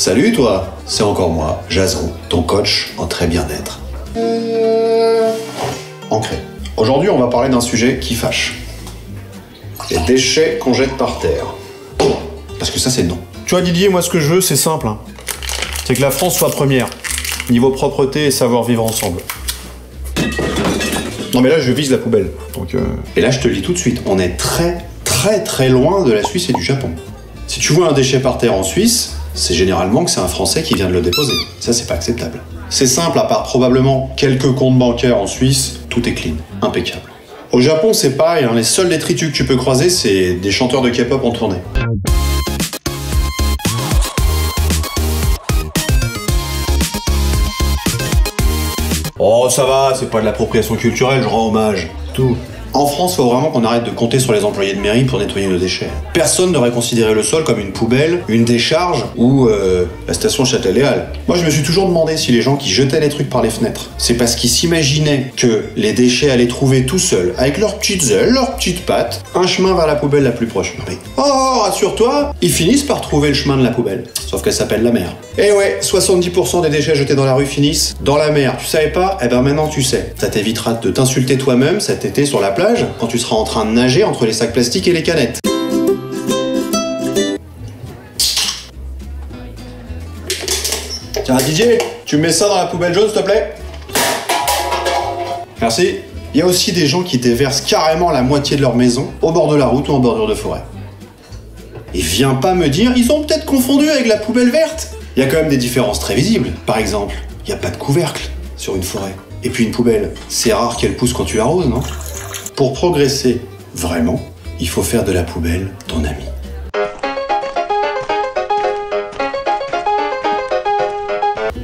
Salut toi, c'est encore moi, Jason, ton coach en très bien-être. Ancré. Aujourd'hui, on va parler d'un sujet qui fâche. Les déchets qu'on jette par terre. Parce que ça, c'est non. Tu vois Didier, moi ce que je veux, c'est simple. C'est que la France soit première. Niveau propreté et savoir vivre ensemble. Non mais là, je vise la poubelle. Donc Et là, je te le dis tout de suite, on est très loin de la Suisse et du Japon. Si tu vois un déchet par terre en Suisse, c'est généralement que c'est un Français qui vient de le déposer. Ça, c'est pas acceptable. C'est simple, à part probablement quelques comptes bancaires en Suisse, tout est clean, impeccable. Au Japon, c'est pareil, les seuls détritus que tu peux croiser, c'est des chanteurs de K-pop en tournée. Oh, ça va, c'est pas de l'appropriation culturelle, je rends hommage. Tout. En France, faut vraiment qu'on arrête de compter sur les employés de mairie pour nettoyer nos déchets. Personne n'aurait considéré le sol comme une poubelle, une décharge ou la station Châtelet-Léal. Moi, je me suis toujours demandé si les gens qui jetaient les trucs par les fenêtres, c'est parce qu'ils s'imaginaient que les déchets allaient trouver tout seuls, avec leurs petites ailes, leurs petites pattes, un chemin vers la poubelle la plus proche. Mais rassure-toi, ils finissent par trouver le chemin de la poubelle. Sauf qu'elle s'appelle la mer. Et ouais, 70% des déchets jetés dans la rue finissent dans la mer. Tu savais pas? Eh ben maintenant tu sais. Ça t'évitera de t'insulter toi-même cet été sur la plage, quand tu seras en train de nager entre les sacs plastiques et les canettes. Tiens Didier, tu me mets ça dans la poubelle jaune s'il te plaît? Merci. Il y a aussi des gens qui déversent carrément la moitié de leur maison au bord de la route ou en bordure de forêt. Et viens pas me dire, ils ont peut-être confondu avec la poubelle verte. Il y a quand même des différences très visibles. Par exemple, il n'y a pas de couvercle sur une forêt. Et puis une poubelle, c'est rare qu'elle pousse quand tu l'arroses, non? Pour progresser vraiment, il faut faire de la poubelle ton ami.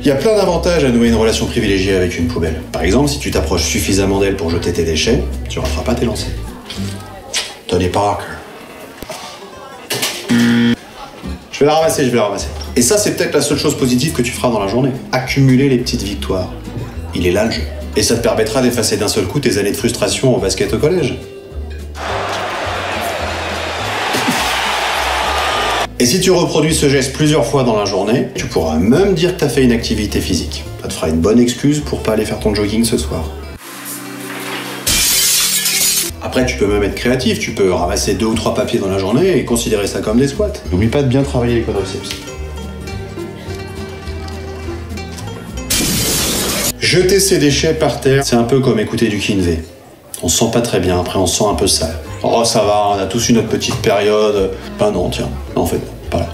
Il y a plein d'avantages à nouer une relation privilégiée avec une poubelle. Par exemple, si tu t'approches suffisamment d'elle pour jeter tes déchets, tu rateras pas tes lancers. Tony Parker. Je vais la ramasser. Et ça, c'est peut-être la seule chose positive que tu feras dans la journée. Accumuler les petites victoires. Il est là le jeu. Et ça te permettra d'effacer d'un seul coup tes années de frustration au basket au collège. Et si tu reproduis ce geste plusieurs fois dans la journée, tu pourras même dire que tu as fait une activité physique. Ça te fera une bonne excuse pour pas aller faire ton jogging ce soir. Après, tu peux même être créatif, tu peux ramasser 2 ou 3 papiers dans la journée et considérer ça comme des squats. N'oublie pas de bien travailler les quadriceps. Jeter ses déchets par terre, c'est un peu comme écouter du Kinvé. On se sent pas très bien, après on se sent un peu sale. Oh ça va, on a tous une autre petite période. Ben non, tiens, non, en fait, pas là.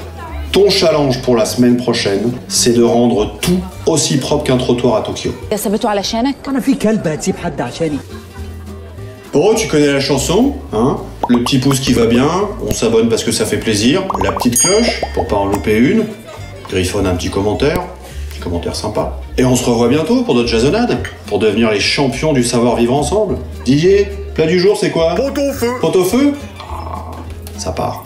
Ton challenge pour la semaine prochaine, c'est de rendre tout aussi propre qu'un trottoir à Tokyo. Oh, tu connais la chanson, hein? Le petit pouce qui va bien, on s'abonne parce que ça fait plaisir, la petite cloche, pour pas en louper une, griffonne un petit commentaire sympa. Et on se revoit bientôt pour d'autres jasonnades, pour devenir les champions du savoir vivre ensemble. Didier, plat du jour c'est quoi? Pot-au-feu. Pot-au-feu? Ah, ça part.